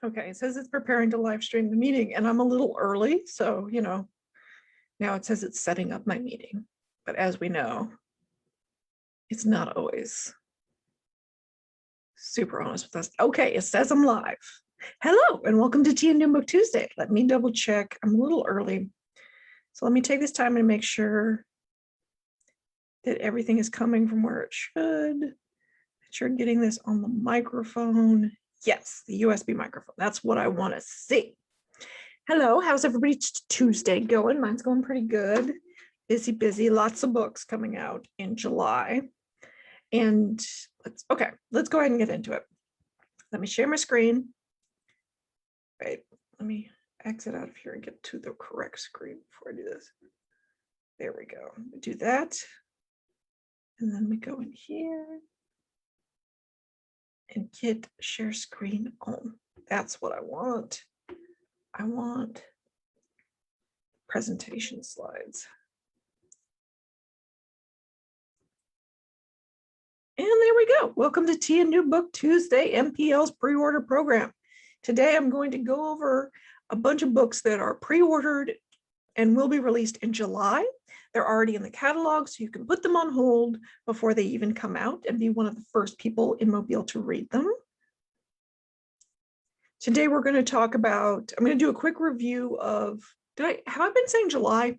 Okay, it says it's preparing to live stream the meeting, and I'm a little early, so, now it says it's setting up my meeting. But as we know, it's not always super honest with us. Okay, it says I'm live. Hello, and welcome to Tea and New Book Tuesday. Let me double check. I'm a little early. So let me take this time and make sure that everything is coming from where it should. That you're getting this on the microphone. Yes, the USB microphone. That's what I want to see. Hello, how's everybody's Tuesday going? Mine's going pretty good. Busy, lots of books coming out in July. And let's go ahead and get into it. Let me share my screen. Right, let me exit out of here and get to the correct screen before I do this. There we go. Do that. And then we go in here and get share screen on. That's what I want. I want presentation slides. And there we go. Welcome to Tea and New Book Tuesday, MPL's pre-order program. Today I'm going to go over a bunch of books that are pre-ordered and will be released in July. They're already in the catalog, so you can put them on hold before they even come out and be one of the first people in Mobile to read them. Today we're going to talk about, I'm going to do a quick review of, have I been saying July?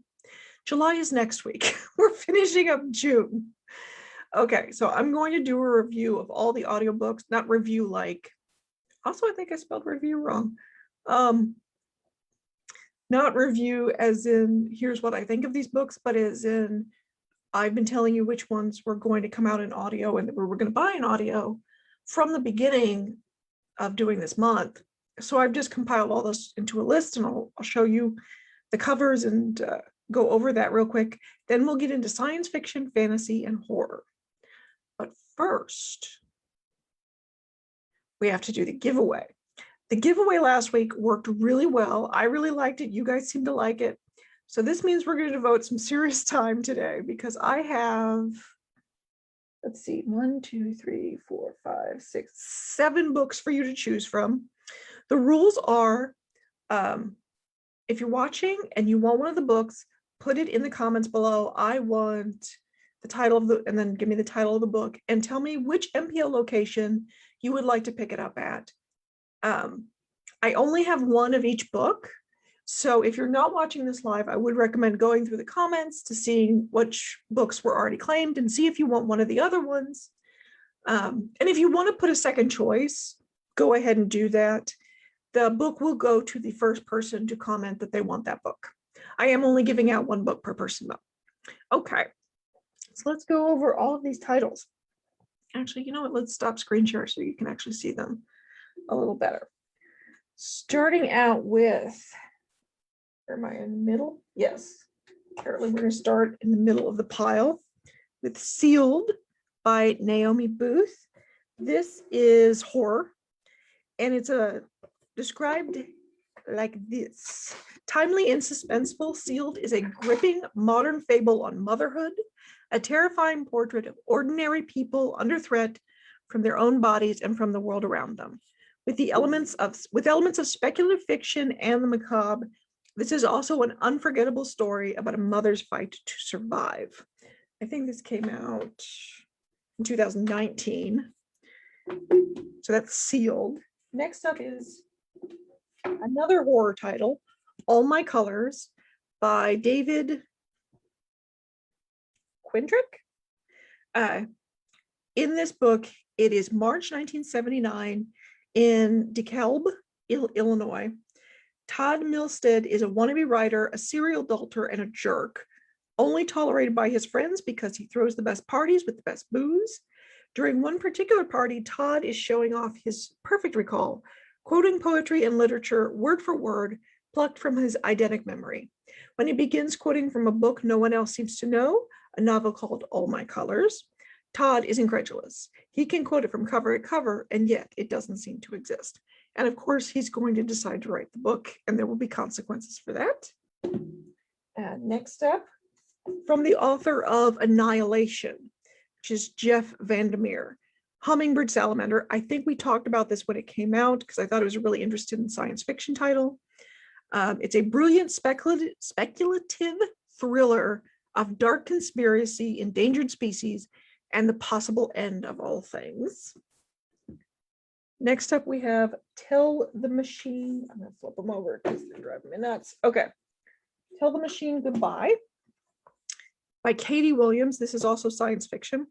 July is next week. We're finishing up June. Okay, so I'm going to do a review of all the audiobooks, not review like, also I think I spelled review wrong. Not review as in, here's what I think of these books, but as in, I've been telling you which ones were going to come out in audio and that we're going to buy in audio from the beginning of doing this month. So I've just compiled all this into a list, and I'll show you the covers and go over that real quick. Then we'll get into science fiction, fantasy, and horror. But first, we have to do the giveaway. The giveaway last week worked really well. I really liked it. You guys seem to like it. So this means we're going to devote some serious time today because I have, let's see, 1, 2, 3, 4, 5, 6, 7 books for you to choose from. The rules are, if you're watching and you want one of the books, put it in the comments below. I want the title of and then give me the title of the book and tell me which MPL location you would like to pick it up at. I only have one of each book. So if you're not watching this live, I would recommend going through the comments to see which books were already claimed and see if you want one of the other ones. And if you want to put a second choice, go ahead and do that. The book will go to the first person to comment that they want that book. I am only giving out one book per person though. Okay, so let's go over all of these titles. Actually, you know what? Let's stop screen share so you can actually see them a little better. Starting out with, am I in the middle? Yes. Apparently we're going to start in the middle of the pile with Sealed by Naomi Booth. This is horror, and it's described like this. Timely and suspenseful, Sealed is a gripping modern fable on motherhood, a terrifying portrait of ordinary people under threat from their own bodies and from the world around them. With elements of speculative fiction and the macabre, this is also an unforgettable story about a mother's fight to survive. I think this came out in 2019. So that's Sealed. Next up is another horror title, All My Colors by David Quintrick. In this book, it is March 1979 in DeKalb, Illinois. Todd Milstead is a wannabe writer, a serial adulterer, and a jerk, only tolerated by his friends because he throws the best parties with the best booze. During one particular party, Todd is showing off his perfect recall, quoting poetry and literature word for word, plucked from his eidetic memory. When he begins quoting from a book no one else seems to know, a novel called All My Colors, Todd is incredulous. He can quote it from cover to cover, and yet it doesn't seem to exist. And of course, he's going to decide to write the book, and there will be consequences for that. Next up, from the author of Annihilation, which is Jeff Vandermeer, Hummingbird Salamander. I think we talked about this when it came out because I thought it was a really interesting science fiction title. It's a brilliant speculative thriller of dark conspiracy, endangered species, and the possible end of all things. Next up, we have Tell the Machine. I'm going to flip them over because they're driving me nuts. Okay. Tell the Machine Goodbye by Katie Williams. This is also science fiction.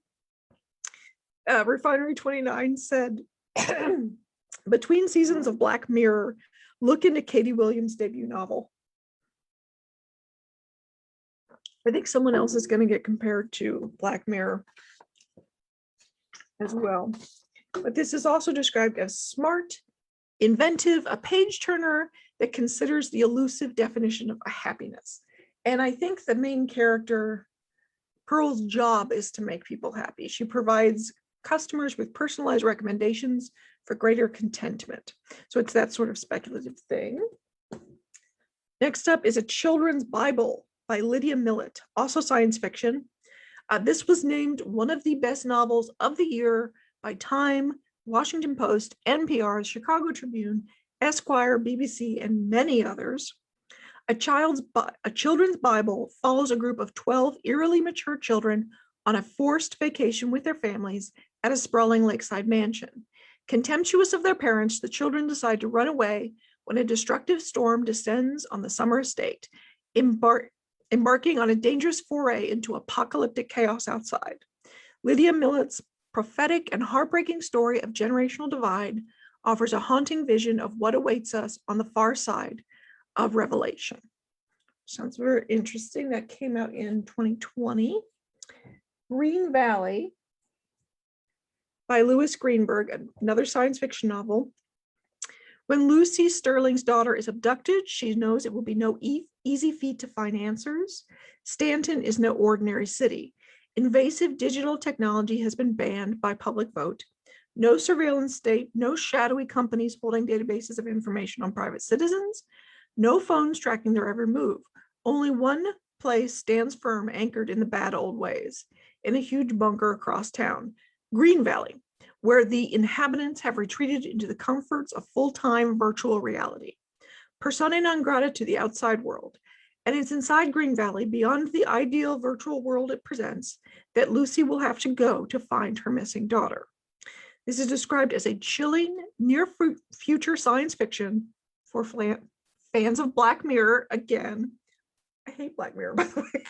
Refinery 29 said, between seasons of Black Mirror, look into Katie Williams' debut novel. I think someone else is going to get compared to Black Mirror as well. But this is also described as smart, inventive, a page turner that considers the elusive definition of a happiness. And I think the main character, Pearl's job is to make people happy. She provides customers with personalized recommendations for greater contentment. So it's that sort of speculative thing. Next up is A Children's Bible by Lydia Millet, also science fiction. This was named one of the best novels of the year by Time, Washington Post, NPR, Chicago Tribune, Esquire, BBC, and many others. A Children's Bible follows a group of 12 eerily mature children on a forced vacation with their families at a sprawling lakeside mansion. Contemptuous of their parents, the children decide to run away when a destructive storm descends on the summer estate, embarking on a dangerous foray into apocalyptic chaos outside. Lydia Millet's prophetic and heartbreaking story of generational divide offers a haunting vision of what awaits us on the far side of Revelation. Sounds very interesting. That came out in 2020. Green Valley by Louis Greenberg, another science fiction novel. When Lucy Sterling's daughter is abducted, she knows it will be no easy feat to find answers. Stanton is no ordinary city. Invasive digital technology has been banned by public vote. No surveillance state, no shadowy companies holding databases of information on private citizens, no phones tracking their every move. Only one place stands firm, anchored in the bad old ways, in a huge bunker across town, Green Valley, where the inhabitants have retreated into the comforts of full-time virtual reality. Persona non grata to the outside world. And it's inside Green Valley, beyond the ideal virtual world it presents, that Lucy will have to go to find her missing daughter. This is described as a chilling, near-future science fiction for fans of Black Mirror. Again, I hate Black Mirror, by the way.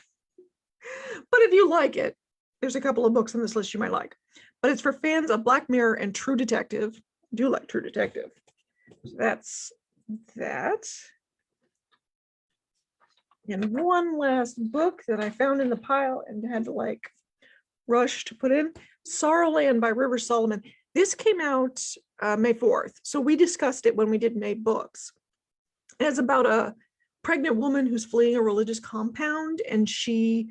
But if you like it, there's a couple of books on this list you might like. But it's for fans of Black Mirror and True Detective. I do like True Detective. So that's that. And one last book that I found in the pile and had to rush to put in, Sorrowland by River Solomon. This came out May 4th. So we discussed it when we did May books. It's about a pregnant woman who's fleeing a religious compound, and she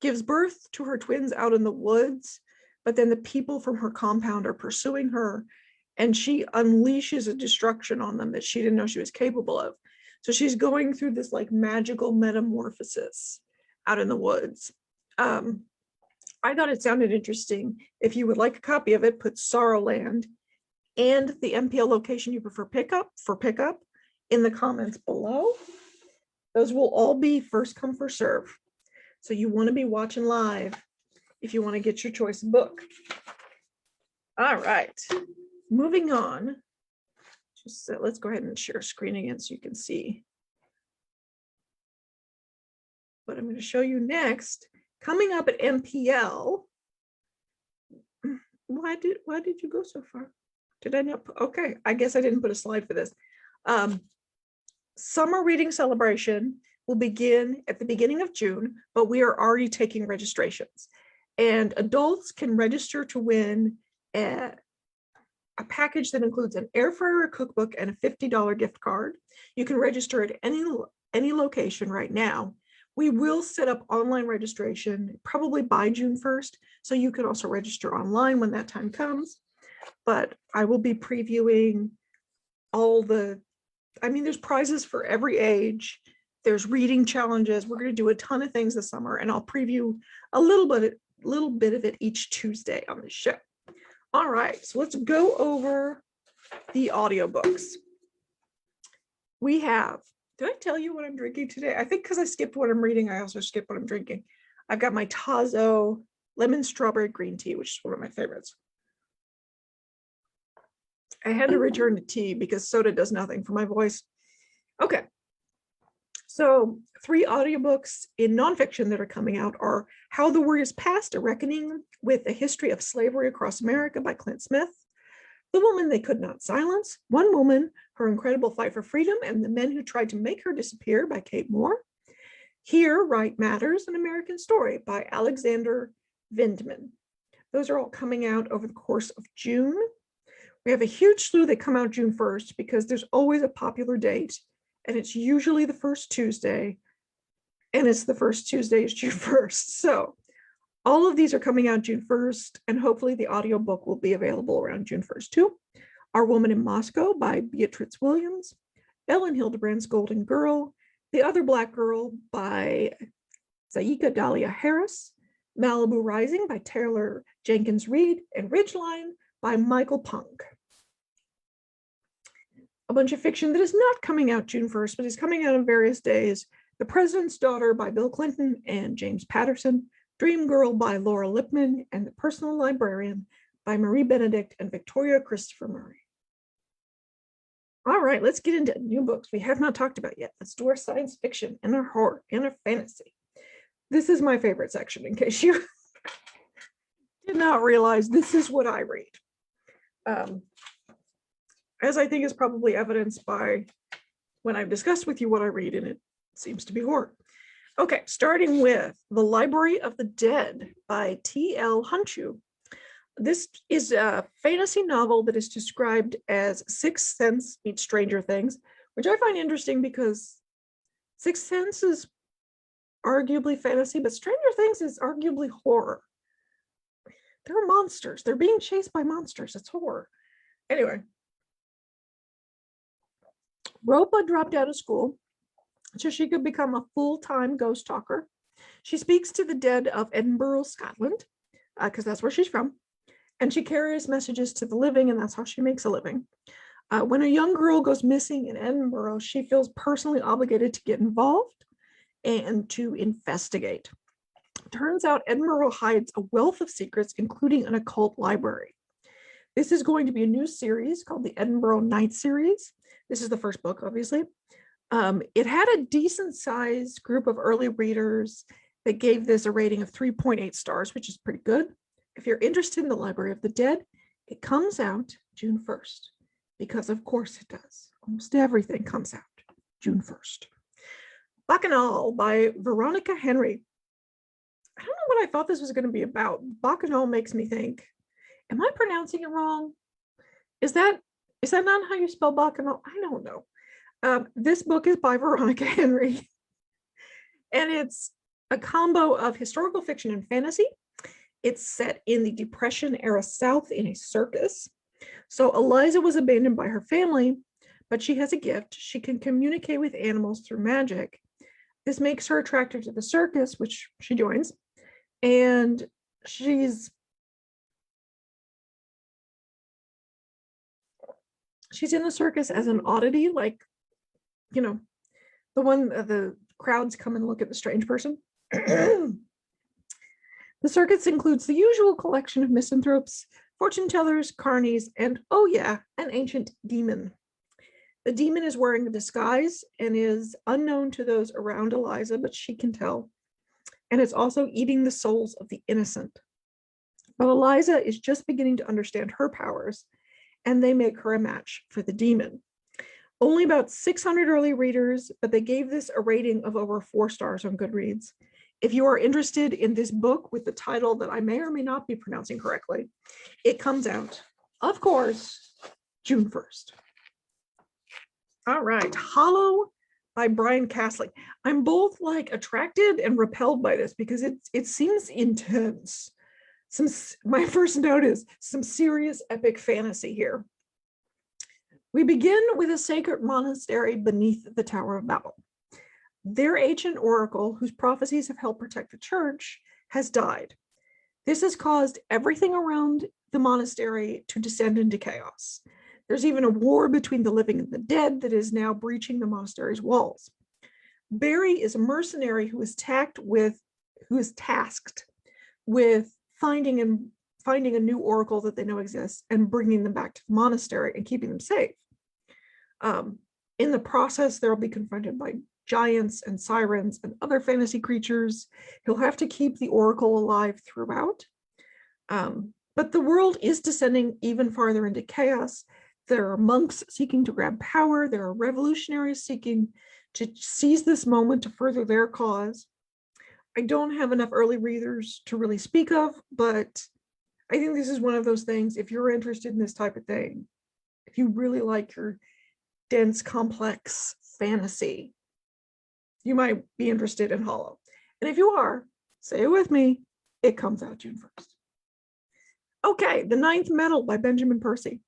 gives birth to her twins out in the woods, but then the people from her compound are pursuing her, and she unleashes a destruction on them that she didn't know she was capable of. So she's going through this magical metamorphosis out in the woods. I thought it sounded interesting. If you would like a copy of it, put Sorrowland and the MPL location you prefer pickup in the comments below. Those will all be first come, first serve. So you want to be watching live if you want to get your choice of book. All right, moving on. Let's go ahead and share screen again so you can see what I'm going to show you next. Coming up at MPL. Why did you go so far? Did I not? Okay, I guess I didn't put a slide for this. Summer reading celebration will begin at the beginning of June, but we are already taking registrations. And adults can register to win a package that includes an air fryer, a cookbook, and a $50 gift card. You can register at any location right now. We will set up online registration probably by June 1st, so you can also register online when that time comes. But I will be previewing there's prizes for every age. There's reading challenges. We're going to do a ton of things this summer, and I'll preview a little bit of it each Tuesday on the show. All right, so let's go over the audiobooks. We have, did I tell you what I'm drinking today? I think because I skipped what I'm reading, I also skipped what I'm drinking. I've got my Tazo lemon strawberry green tea, which is one of my favorites. I had to return to tea because soda does nothing for my voice. Okay. So 3 audiobooks in nonfiction that are coming out are How the Word is Passed, A Reckoning with a History of Slavery Across America by Clint Smith, The Woman They Could Not Silence, One Woman, Her Incredible Fight for Freedom, and the Men Who Tried to Make Her Disappear by Kate Moore, Here, Right Matters, An American Story by Alexander Vindman. Those are all coming out over the course of June. We have a huge slew that come out June 1st because there's always a popular date, and it's usually the first Tuesday, and it's the first Tuesday is June 1st. So all of these are coming out June 1st, and hopefully the audiobook will be available around June 1st too. Our Woman in Moscow by Beatrice Williams, Ellen Hildebrand's Golden Girl, The Other Black Girl by Zaika Dahlia Harris, Malibu Rising by Taylor Jenkins Reid, and Ridgeline by Michael Punk. A bunch of fiction that is not coming out June 1st, but is coming out on various days. The President's Daughter by Bill Clinton and James Patterson, Dream Girl by Laura Lipman, and The Personal Librarian by Marie Benedict and Victoria Christopher Murray. All right, let's get into new books we have not talked about yet. Let's do our science fiction and our horror and our fantasy. This is my favorite section, in case you did not realize this is what I read. As I think is probably evidenced by when I've discussed with you what I read, and it seems to be horror. Okay, starting with The Library of the Dead by T.L. Hunchu. This is a fantasy novel that is described as Sixth Sense meets Stranger Things, which I find interesting because Sixth Sense is arguably fantasy, but Stranger Things is arguably horror. They're monsters. They're being chased by monsters. It's horror. Anyway, Ropa dropped out of school so she could become a full-time ghost talker. She speaks to the dead of Edinburgh, Scotland, because that's where she's from. And she carries messages to the living, and that's how she makes a living. When a young girl goes missing in Edinburgh, she feels personally obligated to get involved and to investigate. Turns out Edinburgh hides a wealth of secrets, including an occult library. This is going to be a new series called the Edinburgh Night Series. This is the first book, obviously. It had a decent sized group of early readers that gave this a rating of 3.8 stars, which is pretty good. If you're interested in the Library of the Dead, it comes out June 1st, because of course it does. Almost everything comes out June 1st. Bacchanal by Veronica Henry. I don't know what I thought this was going to be about. Bacchanal makes me think, am I pronouncing it wrong? Is that not how you spell Bacchanal? I don't know. This book is by Veronica Henry, and it's a combo of historical fiction and fantasy. It's set in the Depression era South in a circus. So Eliza was abandoned by her family, but she has a gift. She can communicate with animals through magic. This makes her attracted to the circus, which she joins. And she's in the circus as an oddity, like, you know, the one the crowds come and look at the strange person. The circus includes the usual collection of misanthropes, fortune tellers, carnies, and, oh yeah, an ancient demon. The demon is wearing a disguise and is unknown to those around Eliza, but she can tell. And it's also eating the souls of the innocent. But Eliza is just beginning to understand her powers, and they make her a match for the demon. Only about 600 early readers, but they gave this a rating of over 4 stars on Goodreads. If you are interested in this book with the title that I may or may not be pronouncing correctly, it comes out, of course, June 1st. All right, Hollow by Brian Castley. I'm both like attracted and repelled by this because it seems intense. My first note is some serious epic fantasy here. We begin with a sacred monastery beneath the Tower of Babel. Their ancient oracle, whose prophecies have helped protect the church, has died. This has caused everything around the monastery to descend into chaos. There's even a war between the living and the dead that is now breaching the monastery's walls. Barry is a mercenary who is tasked with finding a new oracle that they know exists and bringing them back to the monastery and keeping them safe. In the process, they'll be confronted by giants and sirens and other fantasy creatures. He'll have to keep the oracle alive throughout. But the world is descending even farther into chaos. There are monks seeking to grab power. There are revolutionaries seeking to seize this moment to further their cause. I don't have enough early readers to really speak of, but I think this is one of those things, if you're interested in this type of thing, if you really like your dense, complex fantasy, you might be interested in Hollow. And if you are, say it with me, it comes out June 1st. Okay, The Ninth Metal by Benjamin Percy.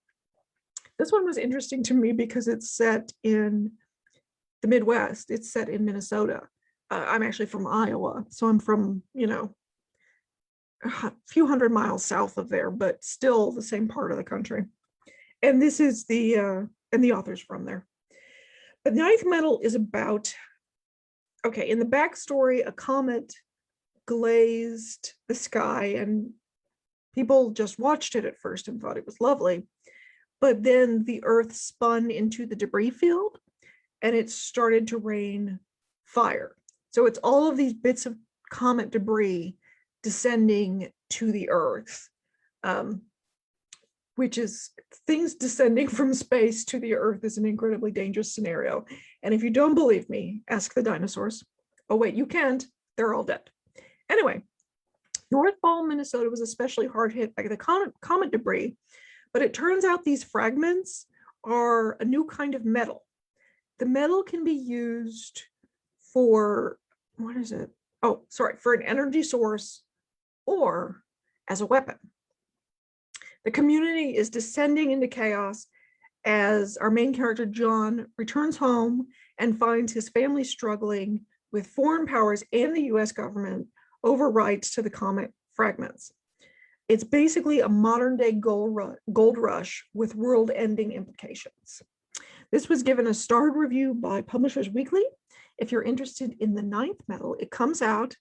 This one was interesting to me because it's set in the Midwest. It's set in Minnesota. I'm actually from Iowa, so I'm from, a few hundred miles south of there, but still the same part of the country. And this is and the author's from there. But Ninth Metal is about, in the backstory, a comet glazed the sky and people just watched it at first and thought it was lovely. But then the earth spun into the debris field and it started to rain fire. So it's all of these bits of comet debris descending to the earth, which is things descending from space to the earth is an incredibly dangerous scenario. And if you don't believe me, ask the dinosaurs. Oh, wait, you can't. They're all dead. Anyway, North Ball, Minnesota was especially hard hit by the comet debris, but it turns out these fragments are a new kind of metal. The metal can be used for, for an energy source or as a weapon. The community is descending into chaos as our main character, John, returns home and finds his family struggling with foreign powers and the US government over rights to the comet fragments. It's basically a modern day gold rush with world-ending implications. This was given a starred review by Publishers Weekly. If you're interested in The Ninth Metal, it comes out,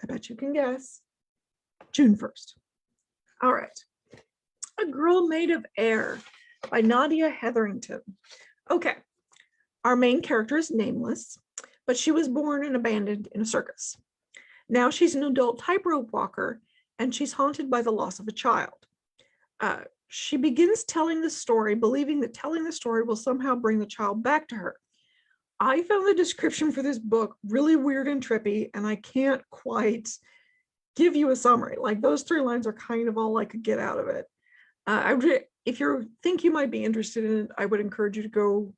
I bet you can guess, June 1st. All right. A Girl Made of Air by Nadia Hetherington. Okay, our main character is nameless, but she was born and abandoned in a circus. Now she's an adult tightrope walker, and she's haunted by the loss of a child. She begins telling the story, believing that telling the story will somehow bring the child back to her. I found the description for this book really weird and trippy, and I can't quite give you a summary. Like, those 3 lines are kind of all I could get out of it. If you think you might be interested in it, I would encourage you to go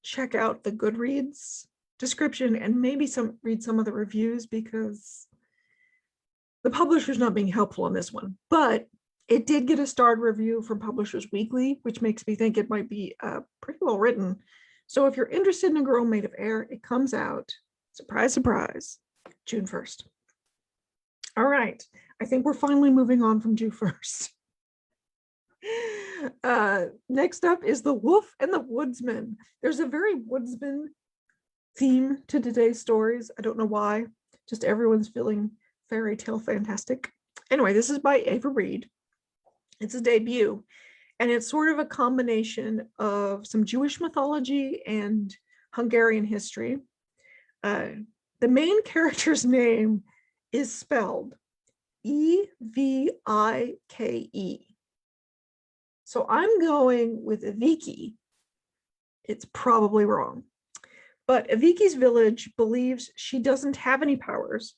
check out the Goodreads description and maybe read some of the reviews, because the publisher's not being helpful on this one. But it did get a starred review from Publishers Weekly, which makes me think it might be pretty well written. So if you're interested in A Girl Made of Air, it comes out, surprise, surprise, June 1st. All right, I think we're finally moving on from June 1st. Next up is The Wolf and the Woodsman. There's a very Woodsman theme to today's stories. I don't know why, just everyone's feeling fairy tale fantastic. Anyway, this is by Ava Reed. It's a debut, and it's sort of a combination of some Jewish mythology and Hungarian history. The main character's name is spelled Evike. So I'm going with Evike. It's probably wrong. But Evike's village believes she doesn't have any powers,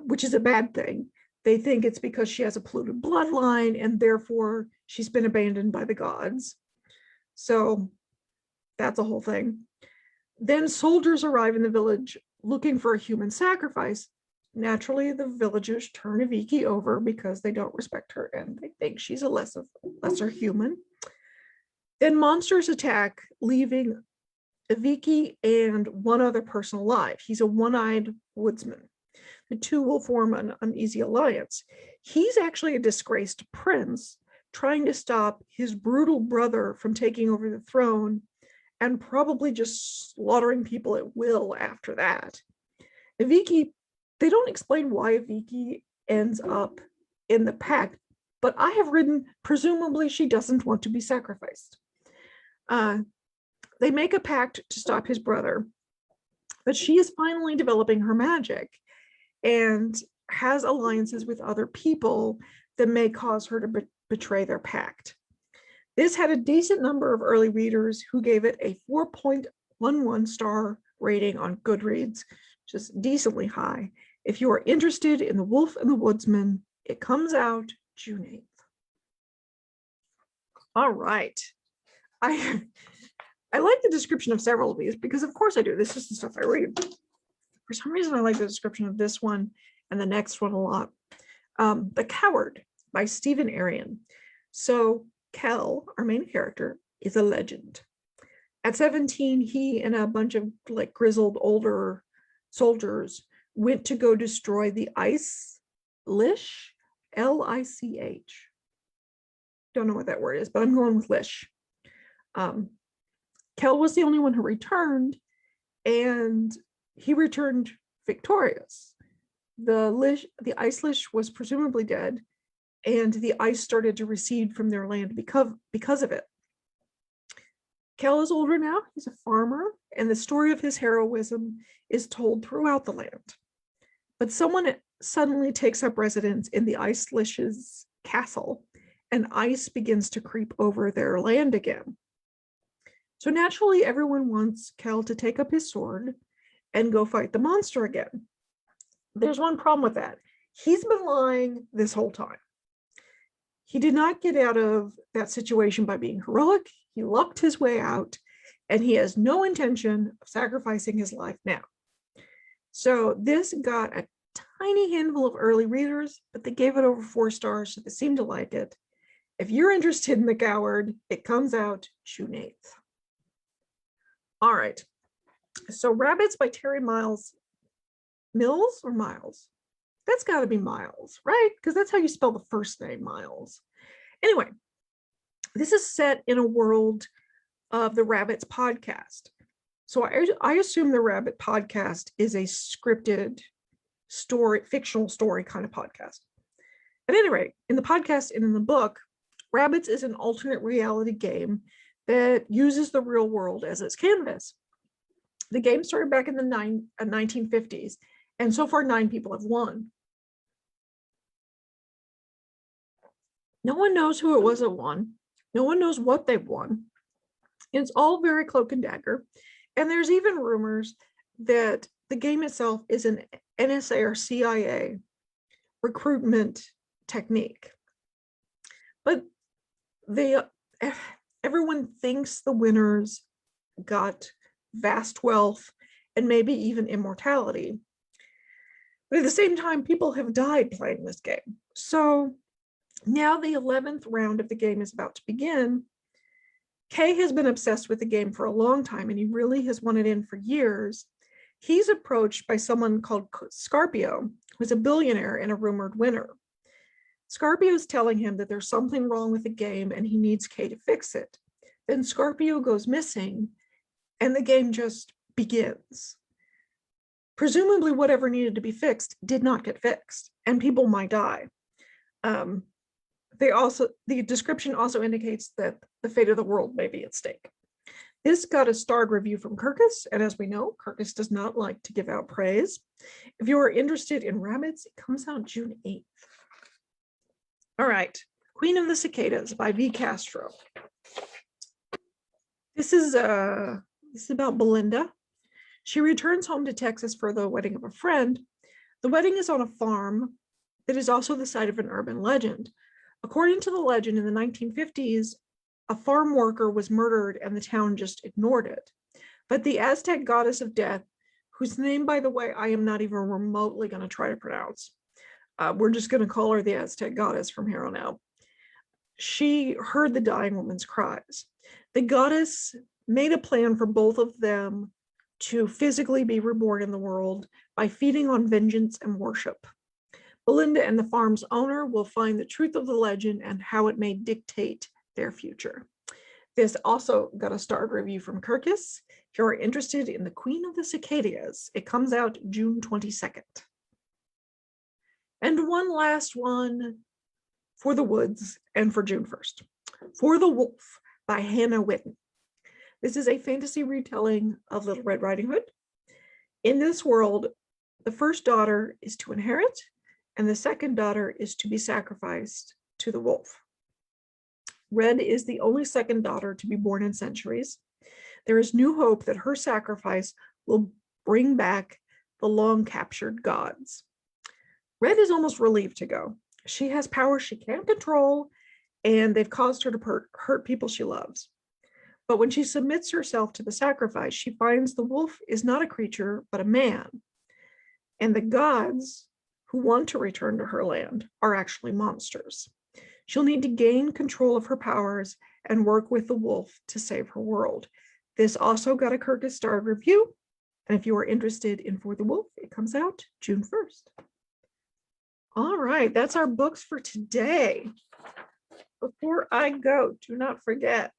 which is a bad thing. They think it's because she has a polluted bloodline and therefore she's been abandoned by the gods. So that's a whole thing. Then soldiers arrive in the village looking for a human sacrifice. Naturally, the villagers turn Evike over because they don't respect her and they think she's a lesser human. Then monsters attack, leaving Evike and one other person alive. He's a one-eyed woodsman. the two will form an uneasy alliance. He's actually a disgraced prince trying to stop his brutal brother from taking over the throne and probably just slaughtering people at will after that. Vicky, they don't explain why Vicky ends up in the pact, but I have written, presumably she doesn't want to be sacrificed. They make a pact to stop his brother, but she is finally developing her magic and has alliances with other people that may cause her to betray their pact. This had a decent number of early readers who gave it a 4.11 star rating on Goodreads, just decently high. If you are interested in The Wolf and the Woodsman, it comes out June 8th. All right. I like the description of several of these because of course I do. This is the stuff I read. For some reason, I like the description of this one and the next one a lot. The Coward by Stephen Aryan. So Kel, our main character, is a legend. At 17, he and a bunch of like grizzled older soldiers went to go destroy the Ice Lich, Lich. Don't know what that word is, but I'm going with Lich. Kel was the only one who returned, and he returned victorious. The Ice Lich was presumably dead, and the ice started to recede from their land because of it. Kel is older now, he's a farmer, and the story of his heroism is told throughout the land. But someone suddenly takes up residence in the Ice Lich's castle, and ice begins to creep over their land again. So naturally, everyone wants Kel to take up his sword and go fight the monster again. There's one problem with that. He's been lying this whole time. He did not get out of that situation by being heroic. He lucked his way out, and he has no intention of sacrificing his life now. So this got a tiny handful of early readers, but they gave it over 4 stars, so they seem to like it. If you're interested in The Coward, it comes out June 8th. All right. So Rabbits by Terry Miles. Mills or Miles? That's got to be Miles, right? Because that's how you spell the first name, Miles. Anyway, this is set in a world of the Rabbits podcast. So I assume the Rabbit podcast is a scripted story, fictional story kind of podcast. At any rate, in the podcast and in the book, Rabbits is an alternate reality game that uses the real world as its canvas. The game started back in the 1950s, and so far 9 people have won. No one knows who it was that won. No one knows what they've won. It's all very cloak and dagger. And there's even rumors that the game itself is an NSA or CIA recruitment technique. But everyone thinks the winners got vast wealth and maybe even immortality. But at the same time, people have died playing this game. So now the 11th round of the game is about to begin. Kay has been obsessed with the game for a long time, and he really has wanted in for years. He's approached by someone called Scarpio, who's a billionaire and a rumored winner. Scarpio is telling him that there's something wrong with the game and he needs Kay to fix it. Then Scarpio goes missing, and the game just begins. Presumably whatever needed to be fixed did not get fixed, and people might die. The description also indicates that the fate of the world may be at stake. This got a starred review from Kirkus, and as we know, Kirkus does not like to give out praise. If you are interested in Rabbits, it comes out June 8th. All right, Queen of the Cicadas by V. Castro. This is about Belinda. She returns home to Texas for the wedding of a friend. The wedding is on a farm that is also the site of an urban legend. According to the legend, in the 1950s, a farm worker was murdered and the town just ignored it. But the Aztec goddess of death, whose name, by the way, I am not even remotely going to try to pronounce. We're just going to call her the Aztec goddess from here on out. She heard the dying woman's cries. The goddess made a plan for both of them to physically be reborn in the world by feeding on vengeance and worship. Belinda and the farm's owner will find the truth of the legend and how it may dictate their future. This also got a starred review from Kirkus. If you're interested in the Queen of the Cicadas, it comes out June 22nd. And one last one for the woods and for June 1st. For the Wolf by Hannah Witten. This is a fantasy retelling of Little Red Riding Hood. In this world, the first daughter is to inherit, and the second daughter is to be sacrificed to the wolf. Red is the only second daughter to be born in centuries. There is new hope that her sacrifice will bring back the long-captured gods. Red is almost relieved to go. She has powers she can't control, and they've caused her to hurt people she loves. But when she submits herself to the sacrifice, she finds the wolf is not a creature, but a man. And the gods who want to return to her land are actually monsters. She'll need to gain control of her powers and work with the wolf to save her world. This also got a Kirkus starred review. And if you are interested in For the Wolf, it comes out June 1st. All right, that's our books for today. Before I go, do not forget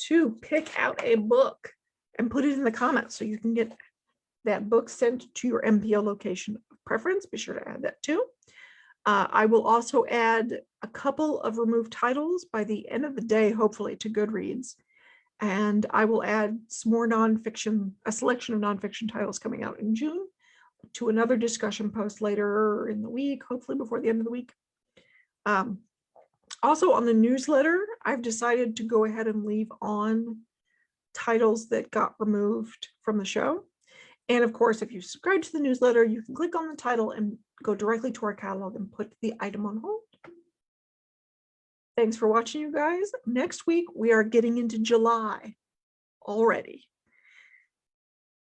to pick out a book and put it in the comments so you can get that book sent to your MPO location of preference. Be sure to add that too. I will also add a couple of removed titles by the end of the day, hopefully, to Goodreads. And I will add some more nonfiction, a selection of nonfiction titles coming out in June to another discussion post later in the week, hopefully before the end of the week. Also on the newsletter, I've decided to go ahead and leave on titles that got removed from the show. And of course, if you subscribe to the newsletter, you can click on the title and go directly to our catalog and put the item on hold. Thanks for watching, you guys. Next week, we are getting into July already.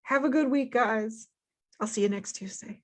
Have a good week, guys. I'll see you next Tuesday.